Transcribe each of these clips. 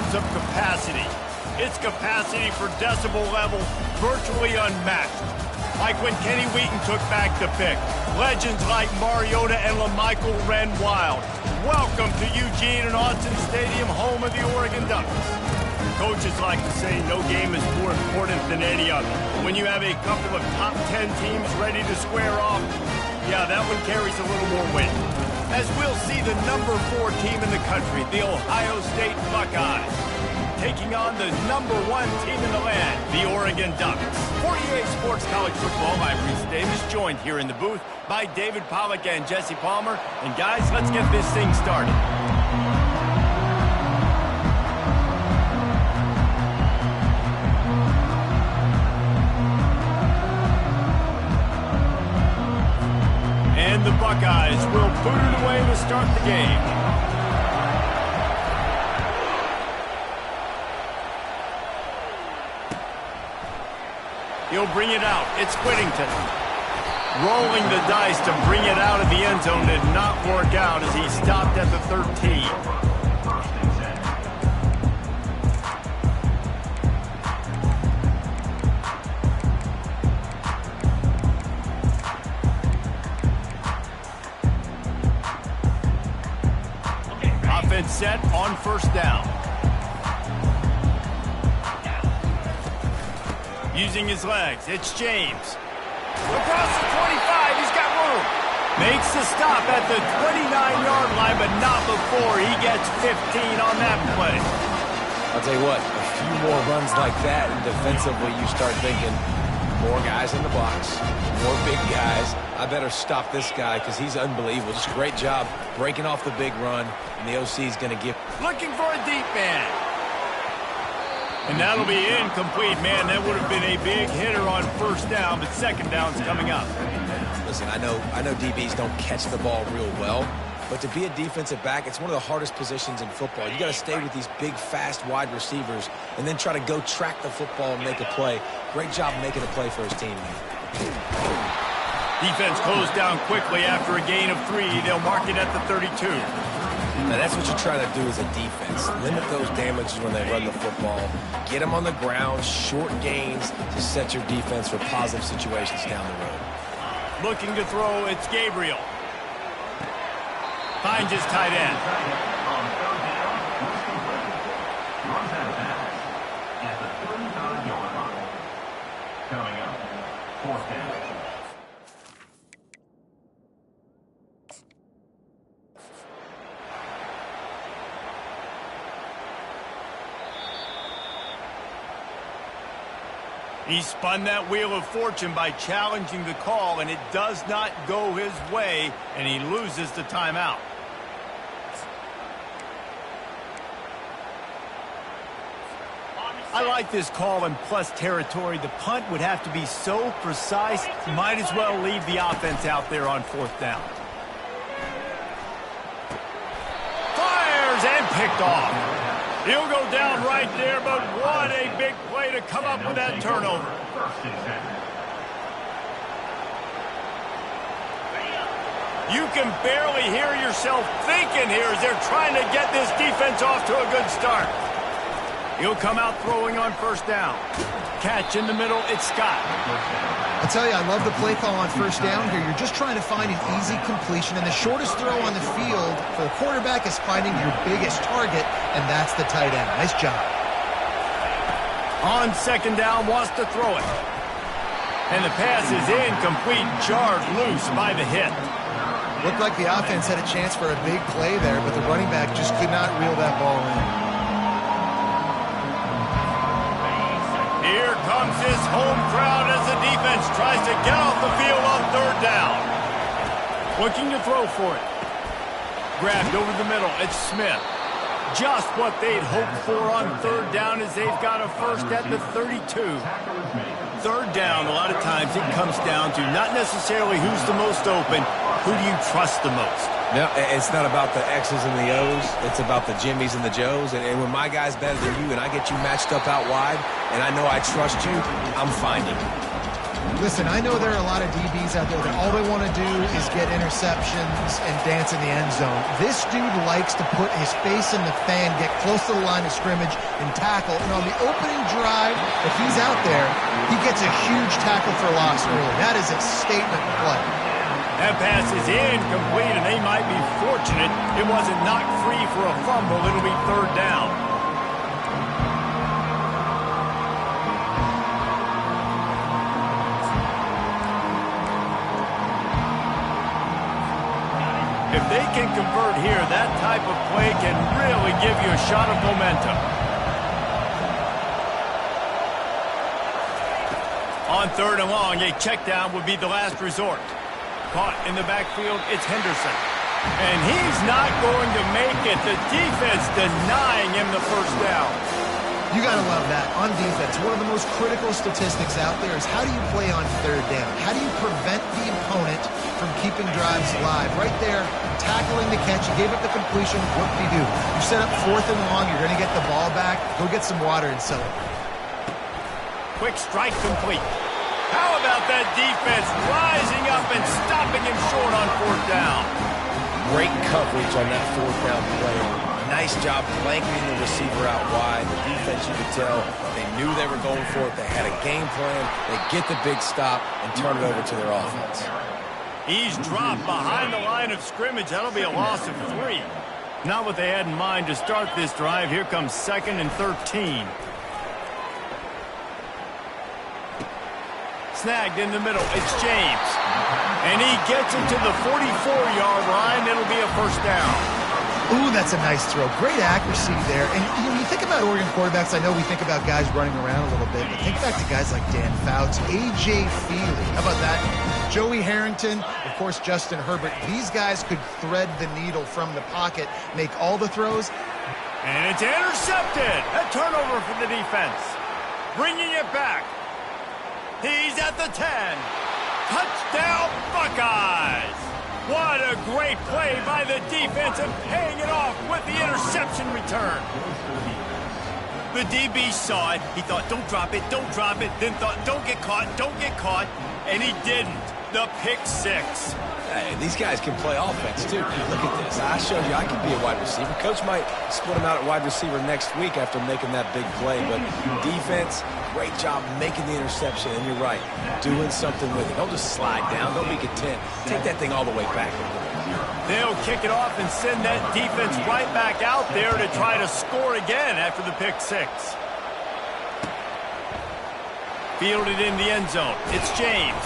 terms of capacity. Its capacity for decibel level virtually unmatched. Like when Kenny Wheaton took back the pick. Legends like Mariota and LaMichael ran wild. Welcome to Eugene and Autzen Stadium, home of the Oregon Ducks. Coaches like to say no game is more important than any other. When you have a couple of top 10 teams ready to square off, yeah, that one carries a little more weight. As we'll see the number 4 team in the country, the Ohio State Buckeyes, taking on the number 1 team in the land, the Oregon Ducks. 48 Sports College Football, I'm Reese Davis, joined here in the booth by David Pollack and Jesse Palmer. And guys, let's get this thing started. And the Buckeyes will boot it away to start the game. He'll bring it out. It's Whittington. Rolling the dice to bring it out of the end zone did not work out as he stopped at the 13. Offense set on first down. Using his legs, it's James. Across the 25, he's got room. Makes the stop at the 29-yard line, but not before he gets 15 on that play. I'll tell you what, a few more runs like that, and defensively you start thinking, more guys in the box, more big guys. I better stop this guy because he's unbelievable. Just a great job breaking off the big run, and the OC is going to give. Looking for a deep man. And that'll be incomplete. Man, that would have been a big hitter on first down, but second down's coming up. Listen, I know DBs don't catch the ball real well, but to be a defensive back, it's one of the hardest positions in football. You got to stay with these big, fast, wide receivers and then try to go track the football and make a play. Great job making a play for his team. Defense closed down quickly after a gain of 3. They'll mark it at the 32. Now, that's what you try to do as a defense. Limit those damages when they run the football. Get them on the ground, short gains to set your defense for positive situations down the road. Looking to throw, it's Gabriel. Finds his tight end. Coming up, fourth down. He spun that wheel of fortune by challenging the call, and it does not go his way, and he loses the timeout. I like this call in plus territory. The punt would have to be so precise, might as well leave the offense out there on fourth down. Fires and picked off. He'll go down right there, but what a big play to come up with that turnover. You can barely hear yourself thinking here as they're trying to get this defense off to a good start. He'll come out throwing on first down. Catch in the middle, it's Scott. I tell you, I love the play call on first down here. You're just trying to find an easy completion, and the shortest throw on the field for the quarterback is finding your biggest target, and that's the tight end. Nice job. On second down, wants to throw it. And the pass is incomplete, jarred loose by the hit. Looked like the offense had a chance for a big play there, but the running back just could not reel that ball in. Here comes this home crowd as the defense tries to get off the field on third down. Looking to throw for it. Grabbed over the middle. It's Smith. Just what they'd hoped for on third down as they've got a first at the 32. Third down, a lot of times it comes down to not necessarily who's the most open, who do you trust the most? No, it's not about the X's and the O's. It's about the Jimmys and the Joes. And when my guy's better than you and I get you matched up out wide and I know I trust you, I'm finding. Listen, I know there are a lot of DBs out there that all they want to do is get interceptions and dance in the end zone. This dude likes to put his face in the fan, get close to the line of scrimmage, and tackle. And on the opening drive, if he's out there, he gets a huge tackle for loss early. That is a statement play. That pass is incomplete, and they might be fortunate it wasn't knocked free for a fumble. It'll be third down. If they can convert here, that type of play can really give you a shot of momentum. On third and long, a check down would be the last resort. Caught in the backfield, it's Henderson. And he's not going to make it. The defense denying him the first down. You got to love that. On defense, one of the most critical statistics out there is how do you play on third down? How do you prevent the opponent from keeping drives alive? Right there, tackling the catch. You gave up the completion. What do you do? You set up fourth and long. You're going to get the ball back. Go get some water and sell it. Quick strike complete. How about that defense rising up and stopping him short on fourth down? Great coverage on that fourth down play. Nice job blanketing the receiver out wide. The defense, you could tell, they knew they were going for it. They had a game plan. They get the big stop and turn it over to their offense. He's dropped behind the line of scrimmage. That'll be a loss of 3. Not what they had in mind to start this drive. Here comes 2nd and 13. Snagged in the middle. It's James. And he gets it to the 44-yard line. It'll be a first down. Ooh, that's a nice throw. Great accuracy there. And you think about Oregon quarterbacks, I know we think about guys running around a little bit, but think back to guys like Dan Fouts, A.J. Feely. How about that? Joey Harrington, of course, Justin Herbert. These guys could thread the needle from the pocket, make all the throws. And it's intercepted. A turnover for the defense. Bringing it back. He's at the 10. Touchdown, Buckeyes. What a great play by the defense and paying it off with the interception return. The DB saw it. He thought, don't drop it, don't drop it. Then thought, don't get caught, don't get caught. And he didn't. The pick 6. Hey, these guys can play offense, too. Look at this. I showed you I can be a wide receiver. Coach might split him out at wide receiver next week after making that big play. But defense, great job making the interception. And you're right, doing something with it. Don't just slide down. Don't be content. Take that thing all the way back. They'll kick it off and send that defense right back out there to try to score again after the pick 6. Fielded in the end zone. It's James.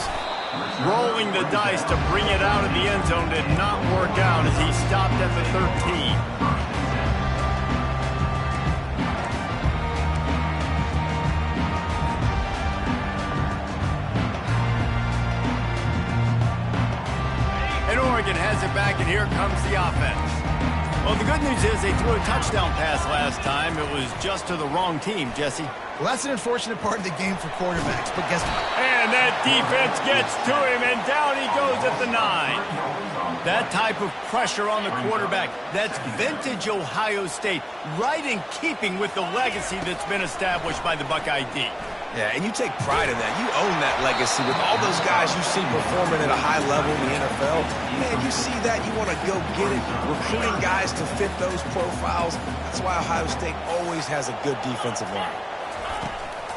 Rolling the dice to bring it out of the end zone did not work out as he stopped at the 13. And Oregon has it back, and here comes the offense. Well, the good news is they threw a touchdown pass last time. It was just to the wrong team, Jesse. Well, that's an unfortunate part of the game for quarterbacks, but guess what? And that defense gets to him, and down he goes at the 9. That type of pressure on the quarterback, that's vintage Ohio State, right in keeping with the legacy that's been established by the Buckeye D. Yeah, and you take pride in that. You own that legacy with all those guys you see performing at a high level in the NFL. Man, you see that, you want to go get it, recruiting guys to fit those profiles. That's why Ohio State always has a good defensive line.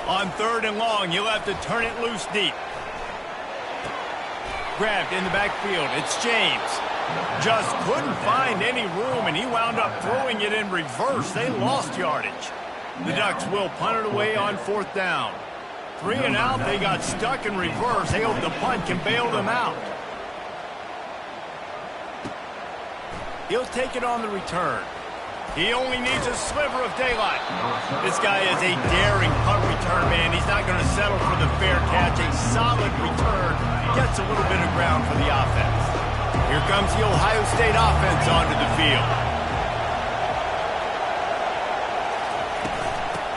On third and long, he'll have to turn it loose deep. Grabbed in the backfield. It's James. Just couldn't find any room, and he wound up throwing it in reverse. They lost yardage. The Ducks will punt it away on fourth down. 3 and out, they got stuck in reverse. They hope the punt can bail them out. He'll take it on the return. He only needs a sliver of daylight. This guy is a daring punt return man. He's not going to settle for the fair catch. A solid return gets a little bit of ground for the offense. Here comes the Ohio State offense onto the field.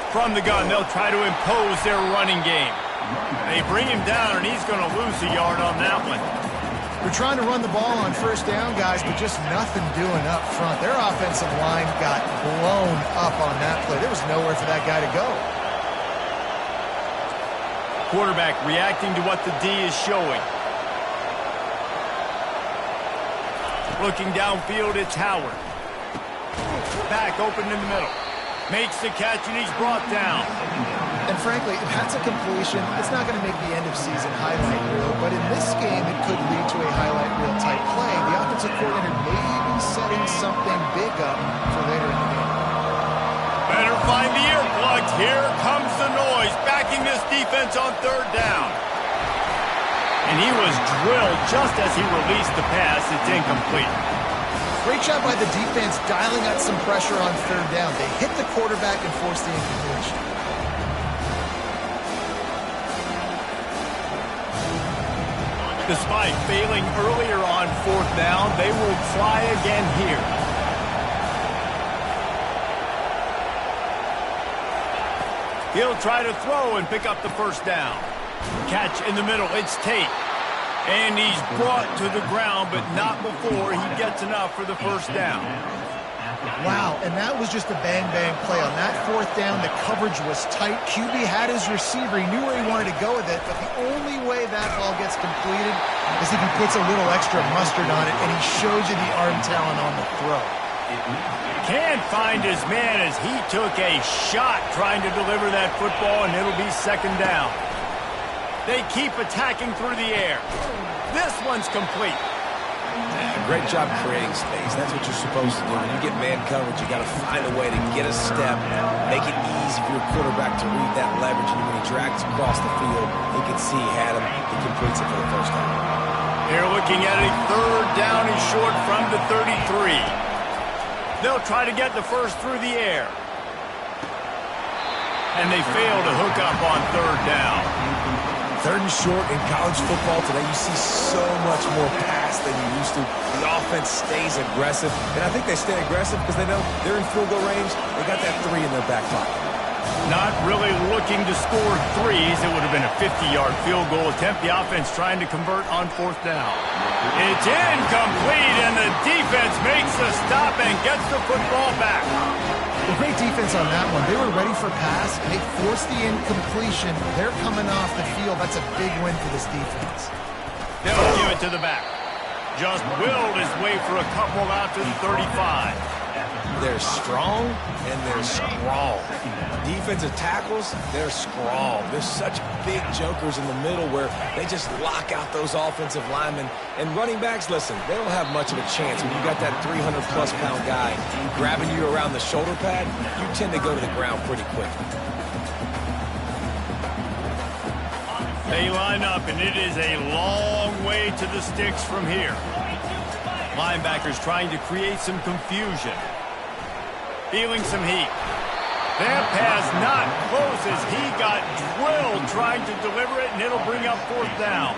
From the gun, they'll try to impose their running game. They bring him down, and he's going to lose a yard on that one. We're trying to run the ball on first down, guys, but just nothing doing up front. Their offensive line got blown up on that play. There was nowhere for that guy to go. Quarterback reacting to what the D is showing. Looking downfield, it's Howard. Back open in the middle. Makes the catch, and he's brought down. And frankly, if that's a completion, it's not going to make the end-of-season highlight reel, but in this game, it could lead to a highlight reel type play. The offensive coordinator may be setting something big up for later in the game. Better find the earplugs. Here comes the noise, backing this defense on third down. And he was drilled just as he released the pass. It's incomplete. Great job by the defense dialing out some pressure on third down. They hit the quarterback and forced the incompletion. Despite failing earlier on fourth down, they will try again here. He'll try to throw and pick up the first down. Catch in the middle, it's Tate. And he's brought to the ground, but not before he gets enough for the first down. Wow, and that was just a bang-bang play. On that fourth down, the coverage was tight. QB had his receiver. He knew where he wanted to go with it, but the only way that ball gets completed is if he puts a little extra mustard on it, and he shows you the arm talent on the throw. Can't find his man as he took a shot trying to deliver that football, and it'll be second down. They keep attacking through the air. This one's complete. Great job creating space. That's what you're supposed to do. When you get man coverage, you got to find a way to get a step, make it easy for your quarterback to read that leverage, and when he drags across the field, he can see he had him. He completes it for the first down. They're looking at a third down and short from the 33. They'll try to get the first through the air. And they fail to hook up on third down. Third and short in college football today, you see so much more pass than you used to. The offense stays aggressive, and I think they stay aggressive because they know they're in field goal range. They got that 3 in their back pocket. Not really looking to score threes. It would have been a 50-yard field goal attempt. The offense trying to convert on fourth down. It's incomplete, and the defense makes the stop and gets the football back. Well, great defense on that one. They were ready for pass, and they forced the incompletion. They're coming off the field. That's a big win for this defense. They'll give it to the back. Just willed his way for a couple out to the 35. They're strong, and they're strong. Defensive tackles, they're strong. There's such big jokers in the middle where they just lock out those offensive linemen. And running backs, listen, they don't have much of a chance. When you got that 300-plus pound guy grabbing you around the shoulder pad, you tend to go to the ground pretty quickly. They line up, and it is a long way to the sticks from here. Linebackers trying to create some confusion. Feeling some heat. That pass not close as he got drilled trying to deliver it, and it'll bring up fourth down.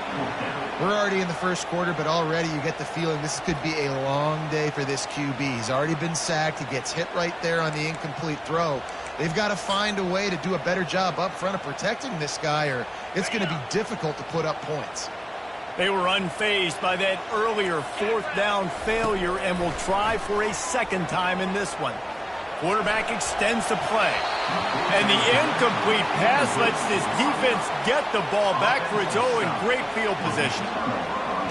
We're already in the first quarter, but already you get the feeling this could be a long day for this QB. He's already been sacked. He gets hit right there on the incomplete throw. They've got to find a way to do a better job up front of protecting this guy, or it's going to be difficult to put up points. They were unfazed by that earlier fourth down failure and will try for a second time in this one. Quarterback extends the play. And the incomplete pass lets this defense get the ball back for its own in great field position.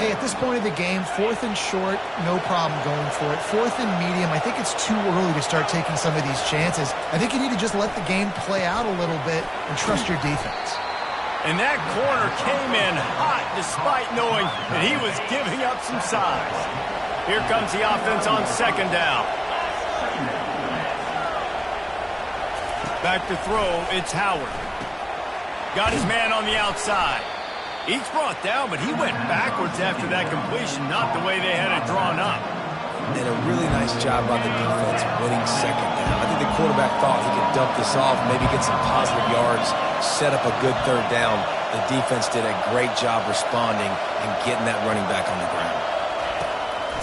Hey, at this point of the game, fourth and short, no problem going for it. Fourth and medium, I think it's too early to start taking some of these chances. I think you need to just let the game play out a little bit and trust your defense. And that corner came in hot despite knowing that he was giving up some size. Here comes the offense on second down. Back to throw, it's Howard. Got his man on the outside. He's brought down, but he went backwards after that completion, not the way they had it drawn up. And a really nice job by the defense winning second down. I think the quarterback thought he could dump this off, maybe get some positive yards, set up a good third down. The defense did a great job responding and getting that running back on the ground.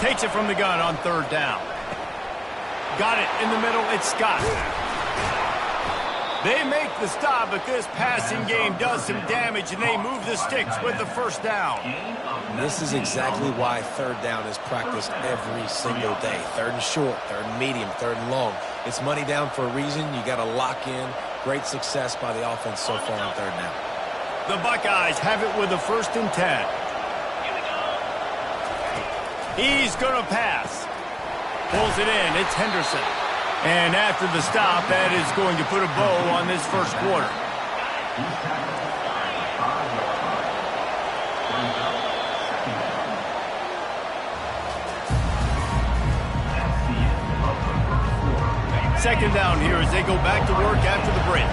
Takes it from the gun on third down. Got it in the middle, it's Scott. They make the stop, but this passing game does some damage, and they move the sticks with the first down. And this is exactly why third down is practiced every single day. Third and short, third and medium, third and long. It's money down for a reason. You got to lock in. Great success by the offense so far on third down. The Buckeyes have it with a 1st and 10. He's going to pass. Pulls it in. It's Henderson. And after the stop, that is going to put a bow on this first quarter. Second down here as they go back to work after the break.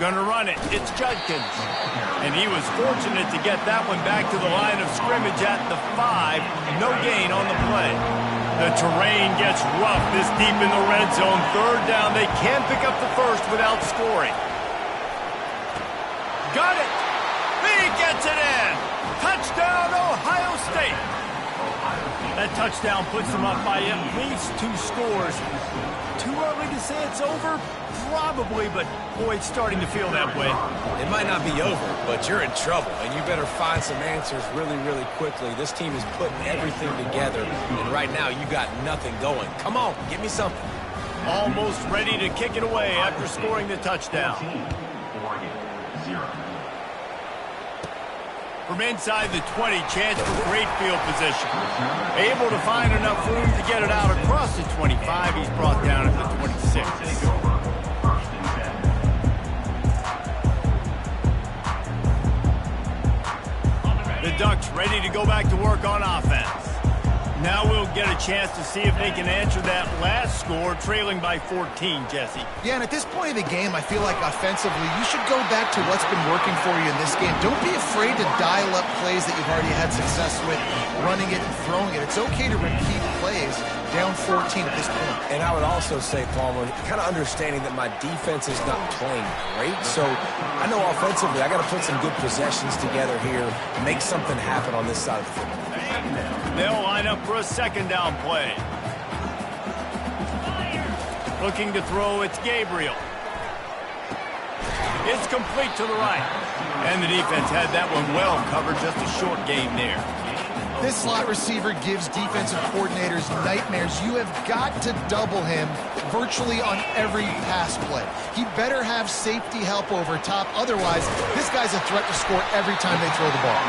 Gonna run it. It's Judkins. And he was fortunate to get that one back to the line of scrimmage at the 5. No gain on the play. The terrain gets rough this deep in the red zone. 3rd down. They can't pick up the first without scoring. Got it. He gets it in. Touchdown, Ohio State. That touchdown puts them up by at least 2 scores. Too early to say it's over? Probably, but boy, it's starting to feel that way. It might not be over, but you're in trouble, and you better find some answers really, really quickly. This team is putting everything together, and right now you got nothing going. Come on, give me something. Almost ready to kick it away after scoring the touchdown. From inside the 20, chance for great field position. Able to find enough room to get it out across the 25. He's brought down at the 26. The Ducks ready to go back to work on offense. Now we'll get a chance to see if they can answer that last score, trailing by 14, Jesse. Yeah, and at this point of the game, I feel like offensively, you should go back to what's been working for you in this game. Don't be afraid to dial up plays that you've already had success with, running it and throwing it. It's okay to repeat plays down 14 at this point. And I would also say, Palmer, kind of understanding that my defense is not playing great. So I know offensively, I got to put some good possessions together here and make something happen on this side of the football. They'll line up for a 2nd down play. Looking to throw, it's Gabriel. It's complete to the right. And the defense had that one well covered, just a short gain there. This slot receiver gives defensive coordinators nightmares. You have got to double him virtually on every pass play. He better have safety help over top. Otherwise, this guy's a threat to score every time they throw the ball.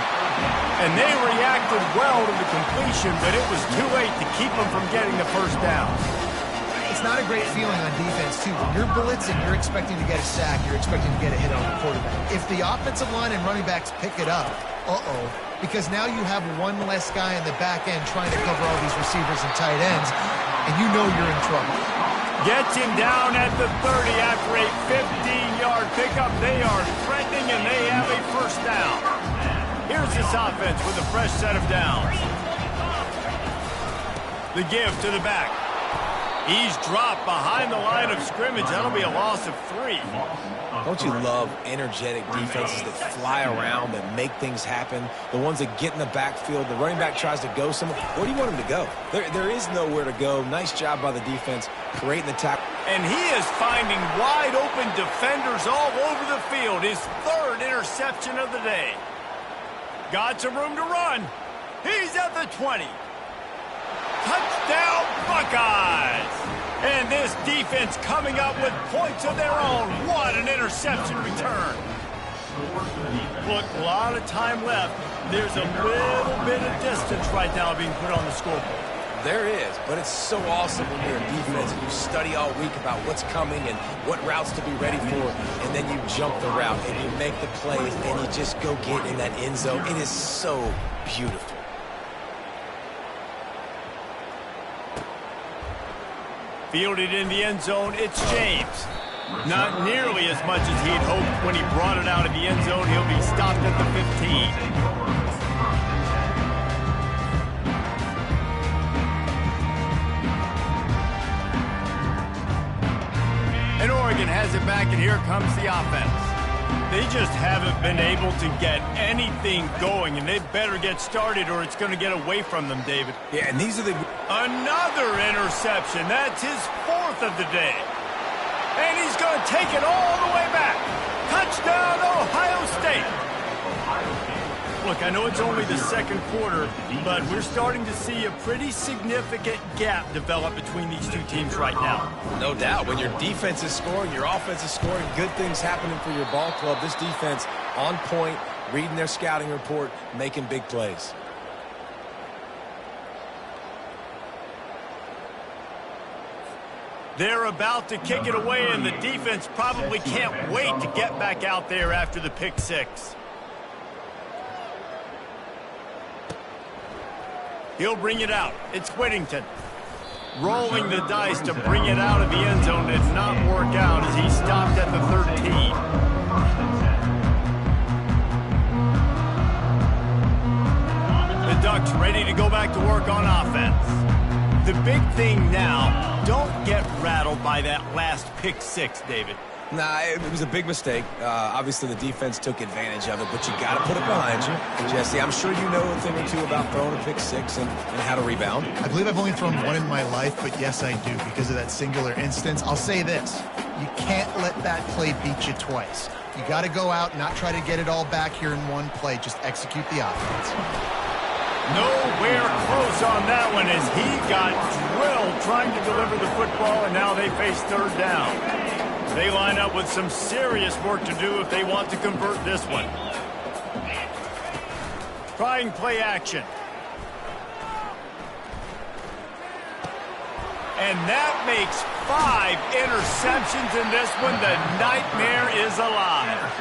And they reacted well to the completion, but it was too late to keep them from getting the 1st down. It's not a great feeling on defense, too. When you're blitzing, you're expecting to get a sack. You're expecting to get a hit on the quarterback. If the offensive line and running backs pick it up, because now you have one less guy in the back end trying to cover all these receivers and tight ends, and you know you're in trouble. Gets him down at the 30 after a 15-yard pickup. They are threatening, and they have a 1st down. Here's this offense with a fresh set of downs. The give to the back. He's dropped behind the line of scrimmage. That'll be a loss of 3. Don't you love energetic defenses that fly around, that make things happen? The ones that get in the backfield, the running back tries to go somewhere. Where do you want him to go? There is nowhere to go. Nice job by the defense, creating the tackle. And he is finding wide open defenders all over the field. His 3rd interception of the day. Got some room to run. He's at the 20. Touchdown, Buckeyes! And this defense coming up with points of their own. What an interception return. Look, a lot of time left. There's a little bit of distance right now being put on the scoreboard. There is, but it's so awesome when you're in defense and you study all week about what's coming and what routes to be ready for, and then you jump the route and you make the plays and you just go get in that end zone. It is so beautiful. Fielded in the end zone, it's James. Not nearly as much as he'd hoped when he brought it out of the end zone. He'll be stopped at the 15. And Oregon has it back, and here comes the offense. They just haven't been able to get anything going, and they better get started or it's going to get away from them, David. Yeah, and these are the... Another interception. That's his 4th of the day. And he's going to take it all the way back. Touchdown, Ohio State. Look, I know it's only the second quarter, but we're starting to see a pretty significant gap develop between these two teams right now. No doubt. When your defense is scoring, your offense is scoring, good things happening for your ball club. This defense on point, reading their scouting report, making big plays. They're about to kick it away, and the defense probably can't wait to get back out there after the pick six. He'll bring it out. It's Whittington. Rolling the dice to bring it out of the end zone did not work out as he stopped at the 13. The Ducks ready to go back to work on offense. The big thing now, don't get rattled by that last pick six, David. Nah, it was a big mistake. Obviously, the defense took advantage of it, but you got to put it behind you. Jesse, I'm sure you know a thing or two about throwing a pick six and how to rebound. I believe I've only thrown one in my life, but yes, I do because of that singular instance. I'll say this. You can't let that play beat you twice. You got to go out and not try to get it all back here in one play. Just execute the offense. Nowhere close on that one as he got drilled trying to deliver the football, and now they face third down. They line up with some serious work to do if they want to convert this one. Trying play action. And that makes 5 interceptions in this one. The nightmare is alive.